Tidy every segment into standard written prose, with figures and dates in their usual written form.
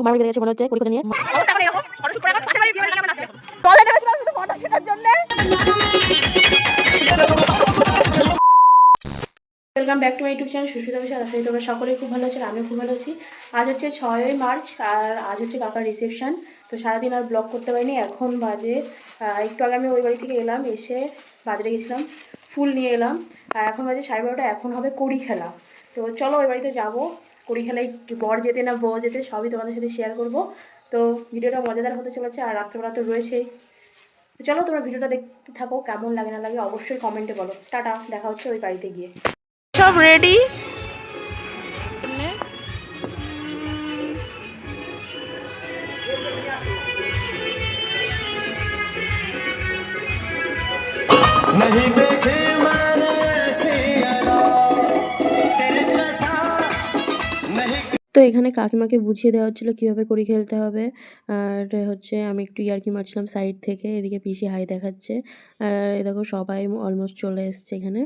মার গেছে মনে হচ্ছে পরীক্ষা নিয়ে welcome back to my YouTube channel Susmita Biswas. আসলে তোমরা সকলেই খুব ভালো আছো, আমিও খুব ভালো আছি। আজ হচ্ছে 6ই মার্চ আর আজ হচ্ছে কাকার রিসেপশন। তো সারাদিন আর ব্লগ করতে পারিনি। এখন বাজে একটু আগে আমি ওই বাড়ি থেকে এলাম, এসে বাজারে গেছিলাম, ফুল নিয়ে এলাম। আর এখন বাজে 12:30। এখন হবে কড়ি খেলা। তো চলো ওই বাড়িতে যাবো। কড়ি খেলায় বর যেতে না বউ যেতে সবই তোমাদের সাথে শেয়ার করবো। তো ভিডিওটা মজাদার হতে চলেছে, আর রাত্রেবেলা তো রয়েছেই। তো চলো তোমরা ভিডিওটা দেখতে থাকো, কেমন লাগে না লাগে অবশ্যই কমেন্টে বলো। টাটা, দেখা হচ্ছে ওই বাড়িতে গিয়ে। সব রেডি। नहीं देखे मैंने তো এখানে কাকিমাকে বুঝিয়ে দেওয়া হচ্ছিলো কীভাবে কড়ি খেলতে হবে। আর হচ্ছে আমি একটু ইয়ার্কি মারছিলাম সাইড থেকে। এদিকে পিসি হাই দেখাচ্ছে। আর দেখো সবাই অলমোস্ট চলে এসছে এখানে।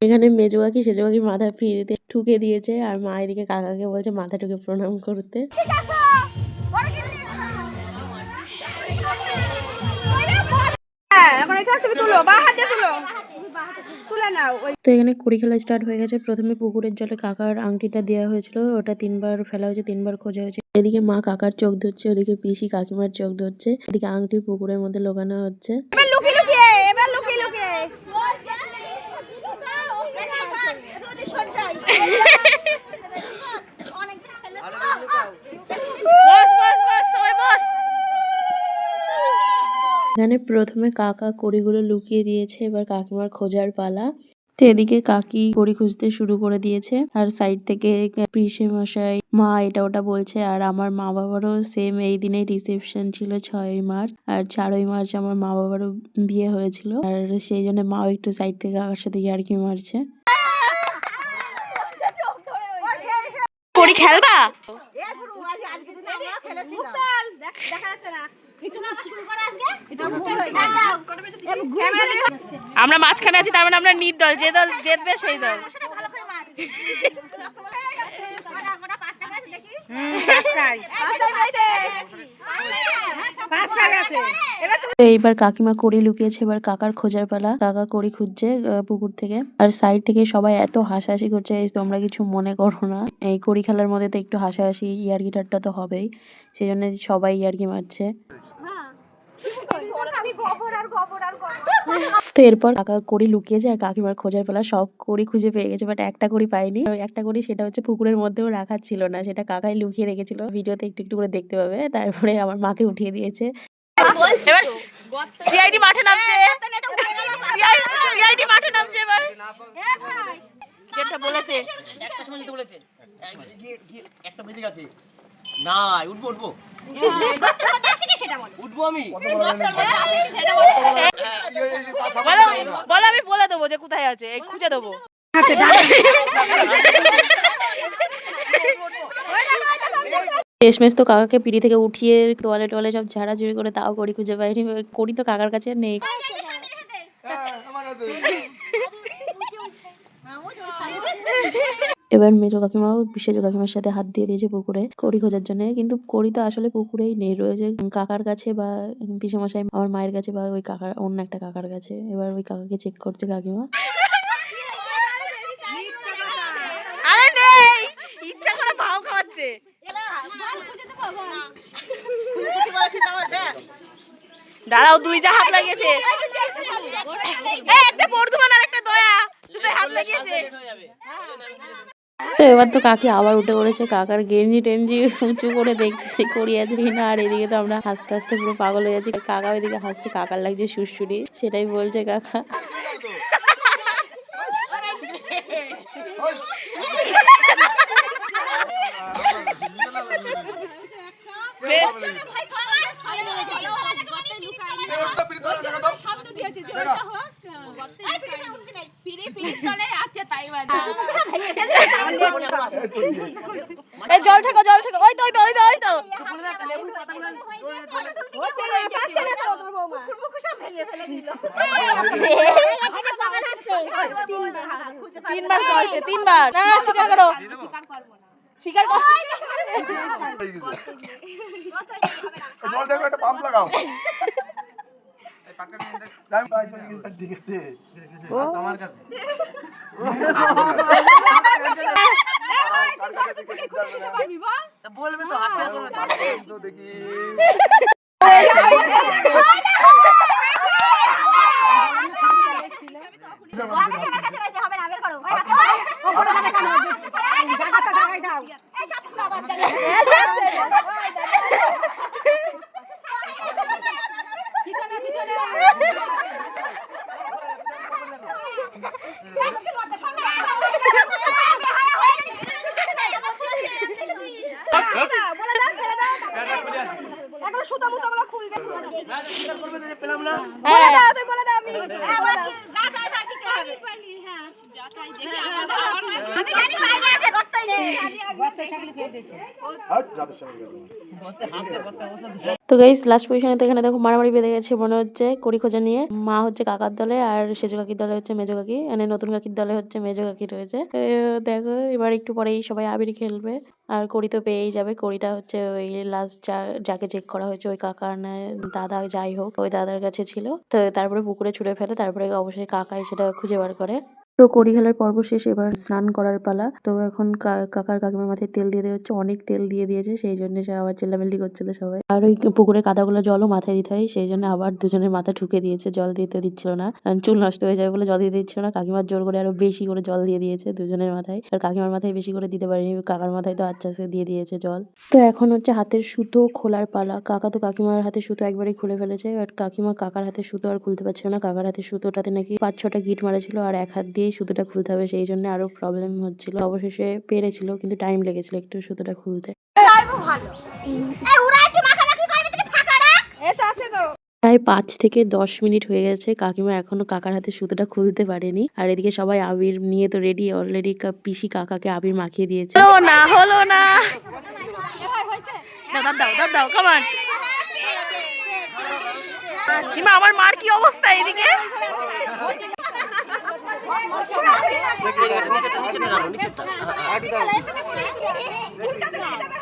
এখানে মেজো কাকি সেজো কাকি মাথা ফিরিতে ঠুকে দিয়েছে, আর মা এদিকে কাকাকে বলছে মাথা ঠুকে প্রণাম করতে। তো এখানে কড়ি খেলা স্টার্ট হয়ে গেছে। প্রথমে পুকুরের জলে কাকার আংটিটা দেওয়া হয়েছিল, ওটা 3বার ফেলা হয়েছে, 3বার খোঁজা হয়েছে। এদিকে মা কাকার চোখ ধরছে, ওদিকে পিসি কাকিমার চোখ ধরছে, এদিকে আংটি পুকুরের মধ্যে লোকানো হচ্ছে। এখানে প্রথমে কাকা কড়িগুলো লুকিয়ে দিয়েছে, এবার কাকিমার খোঁজার পালা। তো এদিকে কাকি কড়ি খুঁজতে শুরু করে দিয়েছে, আর সাইড থেকে পিসে মশাই মা এটা ওটা বলছে। আর আমার মা বাবারও সেম এই দিনে রিসেপশন ছিল, 6ই মার্চ। আর 4ই মার্চ আমার মা বাবারও বিয়ে হয়েছিল, আর সেই জন্য মাও একটু সাইড থেকে কাকার সাথে ইয়ার্কি মারছে। কড়ি খেলবা? আমরা মাঝখানে আছি, তার মানে আমরা নির্দল, যে দল জিতবে সেই দল। এইবার কাকিমা কড়ি লুকিয়েছে, এবার কাকার খোঁজার পালা। কাকা কড়ি খুঁজছে পুকুর থেকে, আর সাইড থেকে সবাই এত হাসাহাসি করছে, তোমরা কিছু মনে করো না। এই কড়ি খেলার মধ্যে তো একটু হাসাহাসি ইয়ার্কি ঠাট্টা তো হবেই, সেই জন্য সবাই ইয়ার্কি মারছে। তো এরপর কাকা কড়ি লুকিয়েছে, আর কাকিমার খোঁজার পালা। সব কড়ি খুঁজে পেয়ে গেছে, বাট একটা কড়ি পাইনি। একটা কড়ি সেটা হচ্ছে পুকুরের মধ্যেও রাখা ছিল না, সেটা কাকাই লুকিয়ে রেখেছিল। ভিডিওতে একটু একটু করে দেখতে পাবে। তারপরে আমার মাকে উঠিয়ে দিয়েছে। এবার সিআইডি মাঠে নামছে, সিআইডি মাঠে নামছে এবার। যেটা বলেছে একটা সময় যেতে বলেছে, একটা বেজে গেছে না, উঠবো উঠবো উঠবো আমি বলো, আমি বলে দেবো যে কোথায় আছে, খুঁজে দেবো। শেষমেশ তো কাকাকে পিড়ি থেকে উঠিয়ে তোয়ালে টোয়ালে সব ঝাড়াঝুড়ি করে তাও কড়ি খুঁজে পাইনি। কড়ি তো কাকার কাছে নেই। এবার মেজো কাকিমাও সেজো কাকিমার সাথে হাত দিয়ে দিয়েছে পুকুরে কড়ি খোঁজার জন্য, কিন্তু কড়ি তো আসলে পুকুরেই নেই, রয়েছে কাকার কাছে বা পিসেমশাই আমার মায়ের কাছে বা ওই কাকার অন্য একটা কাকার কাছে। এবার ওই কাকাকে চেক করছে কাকিমা। ইচ্ছা করে ভাও খাওয়াচ্ছে। দাঁড়াও, দুই যা হাত লাগিয়েছে, একটা বর্ধমান আর একটা দয়া, দুটো হাত লাগিয়েছে। তো এবার তো কাকি আবার উঠে পড়েছে, কাকার গেঞ্জি টেঞ্জি উঁচু করে দেখতেছি কড়ি আছে কিনা। আর এদিকে তো আমরা হাসতে হাসতে পুরো পাগল হয়ে যাচ্ছি। কাকা ওইদিকে হাসছে, কাকার লাগছে সুরসুরি, সেটাই বলছে কাকা। এই জল ছাকো ওই তো তিনবার চলছে, তিনবার। না স্বীকার করো, স্বীকার করো। জল দেখো, একটা পাম্প লাগাও। ঠিক আছে আমার কাছে বলবে তো, আশা করবে তো দেখি। তো গাইস লাস্ট পজিশনে তো এখানে দেখো মারামারি বেঁধে গেছে মনে হচ্ছে কড়ি খোঁজা নিয়ে। মা হচ্ছে কাকার দলে আর সেজো কাকির দলে হচ্ছে মেজো কাকি, মানে নতুন কাকির দলে হচ্ছে মেজো কাকি রয়েছে। দেখো এবার একটু পরেই সবাই আবির খেলবে আর কড়ি তো পেয়েই যাবে। কড়িটা হচ্ছে ওই লাস্ট যাকে চেক করা হয়েছে ওই কাকা না দাদা যাই হোক ওই দাদার কাছে ছিল। তো তারপরে পুকুরে ছুঁড়ে ফেলে, তারপরে অবশ্যই কাকাই সেটা খুঁজে বার করে। তো কড়ি খেলার পর্ব শেষ, এবার স্নান করার পালা। তো এখন কাকার কাকিমার মাথায় তেল দিয়ে দেওয়া হচ্ছে, অনেক তেল দিয়ে দিয়েছে সেই জন্য সে আবার চিল্লামিল্লি করছিল সবাই। আর ওই পুকুরে কাদাগুলো জলও মাথায় দিতে হয় সেই জন্য আবার দুজনের মাথা ঠুকে দিয়েছে, জল দিতে দিচ্ছিল না, চুল নষ্ট হয়ে যাবে বলে জল দিতে দিচ্ছিল না। কাকিমার জোর করে আরো বেশি করে জল দিয়ে দিয়েছে দুজনের মাথায়, আর কাকিমার মাথায় বেশি করে দিতে পারেনি, কাকার মাথায় তো আচ্ছা সে দিয়ে দিয়েছে জল। তো এখন হচ্ছে হাতের সুতো খোলার পালা। কাকা তো কাকিমার হাতে সুতো একবারই খুলে ফেলেছে, আর কাকিমা কাকার হাতে সুতো আর খুলতে পারছিল না। কাকার হাতে সুতোটাতে নাকি 5-6টা গিট মারা ছিল আর এক হাত দিয়েই সুতোটা খুলতে হবে, সেই জন্য আরো প্রবলেম হচ্ছিল। অবশেষে পেরেছিল কিন্তু টাইম লেগেছিল একটু সুতোটা খুলতে। প্রায় 5 থেকে 10 মিনিট হয়ে গেছে, কাকিমা এখনো কাকার হাতে সুতোটা খুলতে পারেনি। আর এদিকে সবাই আবির নিয়ে তো রেডি অলরেডি, পিসি কাকাকে আবির মাখিয়ে দিয়েছে। হলো না দাও কামান কিমা, আমার মার কি অবস্থা এদিকে।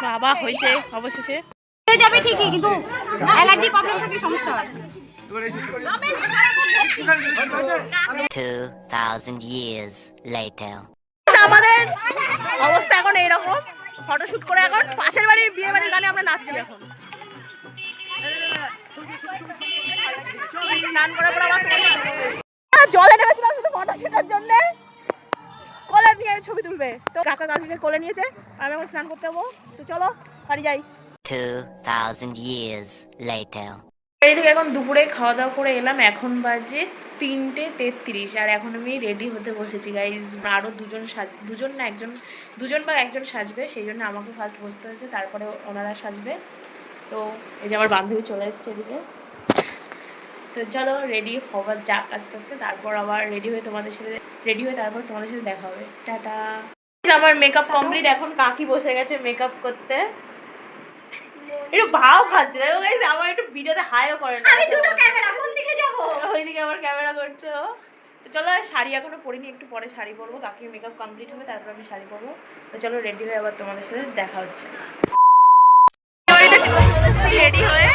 বাবা হয়েছে অবশেষে যাবে ঠিকই, কিন্তু অ্যালার্জির প্রবলেম থাকে, সমস্যা হয়। 2000 years later. আমাদের অবস্থা এখন এইরকম, ফটোশুট করে এখন পাশের বাড়ির বিয়ে বাড়ির গানে আমরা নাচছি। এখন স্নান করার পর আবার জলে নেমেছিলাম শুধু ফটোশুটের জন্য, কোলে নিয়ে ছবি তুলবে। তো কাকা কাকিকে কোলে নিয়েছে, আমি এখন স্নান করতে যাবো। তো চলো বাড়ি যাই। 2000 years later. এদিকে এখন দুপুরে খাওয়া দাওয়া করে এলাম, এখন বাজে 3:33 আর এখন আমি রেডি হতে বসেছি গাইজ। আরও দুজন বা একজন সাজবে, সেই জন্য আমাকে ফার্স্ট বসতে হয়েছে, তারপরে ওনারা সাজবে। তো এই যে আমার বান্ধবী চলে এসছে এদিকে। তো চলো রেডি হবার যাক আস্তে আস্তে, তারপর আবার রেডি হয়ে তারপর তোমাদের সাথে দেখা হবে। টাটা। আমার মেকআপ কমপ্লিট, এখন কাকি বসে গেছে মেকআপ করতে। একটু ভাও খাচ্ছে দেখো গাইস, আমার একটু ভিডিওতে হাইও করে না। আমি দুটো ক্যামেরা কোন দিকে যাব? ওইদিকে আমার ক্যামেরা করছো। তো চলো শাড়ি এখনো পরিনি, একটু পরে শাড়ি পরবো, কাকির মেকআপ কমপ্লিট হবে তারপর আমি শাড়ি পরবো। তো চলো রেডি হয়ে আবার তোমাদের সাথে দেখা হচ্ছে। রেডি হয়ে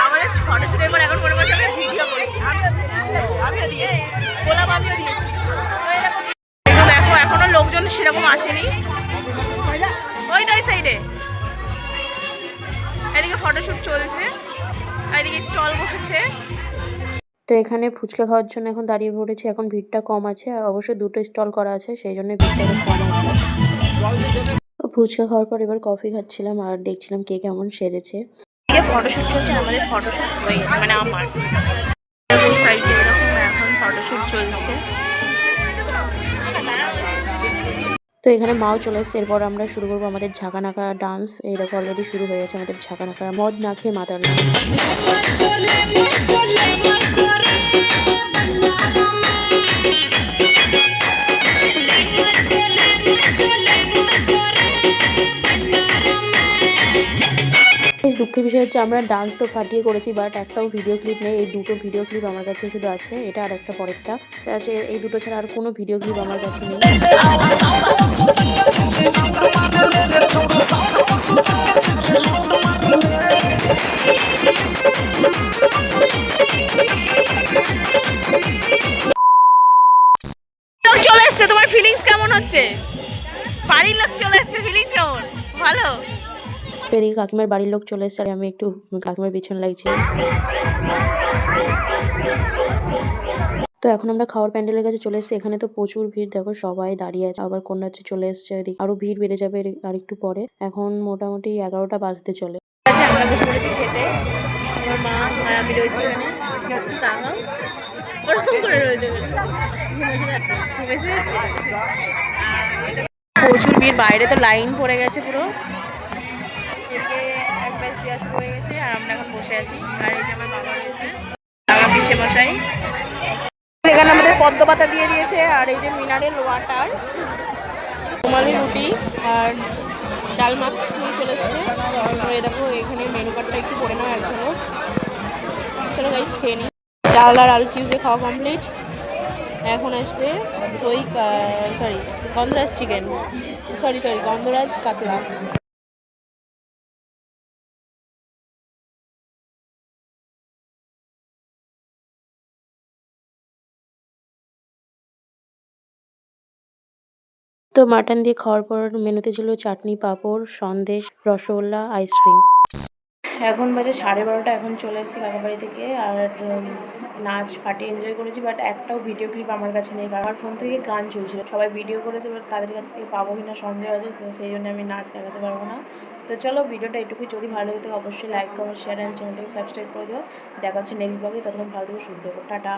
আমাদের ফটোশুটের পর এখন মনে হচ্ছে আমি ভিডিও করি। আমিও দিয়েছি গোলাপ, আমিও দিয়েছি। দেখো এখনো লোকজন সেরকম আসেনি, ওই তো এই সাইডে। এদিকে ফটোশুট চলছে, এদিকে স্টল বসেছে। তো এখানে ফুচকা খাওয়ার জন্য এখন দাঁড়িয়ে পড়েছে, এখন ভিড়টা কম আছে, আর অবশ্যই 2টো স্টল করা আছে সেই জন্য ভিড়টা কম আছে। ফুচকা খাওয়ার পর এবার কফি খাচ্ছিলাম আর দেখছিলাম কে কেমন সেজেছে। এদিকে ফটোশুট চলছে, আমাদের ফটোশুট হয়ে গেছে, মানে আমার সাইডে এরকম এখন ফটোশুট চলছে। তো এখানে মাও চলে এসছে, এরপর আমরা শুরু করবো আমাদের ঝাঁকানাকা ডান্স। এরকম অলরেডি শুরু হয়ে গেছে আমাদের ঝাঁকানাকা, মদ না খেয়ে মাতাল না। বেশ দুঃখের বিষয় হচ্ছে আমরা ডান্স তো ফাটিয়ে করেছি, বাট একটাও ভিডিও ক্লিপ নেই। এই দুটো ভিডিও ক্লিপ আমার কাছে শুধু আছে, এটা আর একটা পরেরটা আছে। এই দুটো ছাড়া আর কোনো ভিডিও ক্লিপ আমার কাছে নেই। লোক চলে এসছে, তোমার ফিলিংস কেমন হচ্ছে? বাড়ির লোক চলে এসছে, ফিলিংস কেমন? ভালো। এদিকে কাকিমার বাড়ির লোক চলে এসছে আর আমি একটু কাকিমার পিছনে লাগছি। তো এখন আমরা খাওয়ার প্যান্ডেলের কাছে চলে এসেছি। এখানে তো প্রচুর ভিড়, দেখো সবাই দাঁড়িয়ে আছে। আবার কন্যাশ্রী চলে এসছে, এদিকে আরো ভিড় বেড়ে যাবে আর একটু পরে। এখন মোটামুটি 11টা বাজতে চলে। আমরা বসে পড়েছি খেতে। আমার মা আর আমি রয়েছি এখানে। তাকাও ওরকম করে রয়েছে, প্রচুর ভিড়, বাইরে তো লাইন পড়ে গেছে পুরো। এদিকে এক ব্যাচ দেওয়া শুরু হয়ে গেছে আর আমরা এখন বসে আছি। আর এই যে আমার বাবা রয়েছে, বাবা পিসে মশাই। এখানে আমাদের পদ্ম পাতা দিয়ে দিয়েছে আর এই যে মিনারেল ওয়াটার, রুমালি রুটি আর ডাল মাছ নিয়ে চলে এসছে। এই দেখো এখানে মেনু কার্ডটা একটু পড়ে নাও এক ঝলক। চলো গাইস খেয়ে নিই। ডাল আর আলু চিপস দিয়ে খাওয়া কমপ্লিট। এখন আসবে দই, সরি গন্ধরাজ চিকেন, সরি গন্ধরাজ কাতলা। তো মাটন দিয়ে খাওয়ার পর মেনুতে ছিল চাটনি, পাঁপড়, সন্দেশ, রসগোল্লা, আইসক্রিম। এখন বাজে 12:30। এখন চলে এসেছি কাকাবাড়ি থেকে আর নাচ ফাটিয়ে এনজয় করেছি, বাট একটাও ভিডিও ক্লিপ আমার কাছে নেই। আমার ফোন থেকে গান চলছিল, সবাই ভিডিও করেছে, বাট তাদের কাছ থেকে পাবো কিনা সন্দেহ আছে, তো সেই জন্য আমি নাচ দেখাতে পারবো না। তো চলো ভিডিওটা এটুকুই। যদি ভালো লাগে তো অবশ্যই লাইক, কমেন্ট, শেয়ার অ্যান্ড চ্যানেলটাকে সাবস্ক্রাইব করে দিও। দেখা হচ্ছে নেক্সট ব্লগে, ততক্ষণ ভালো থেকে শুরু করবো। টাটা।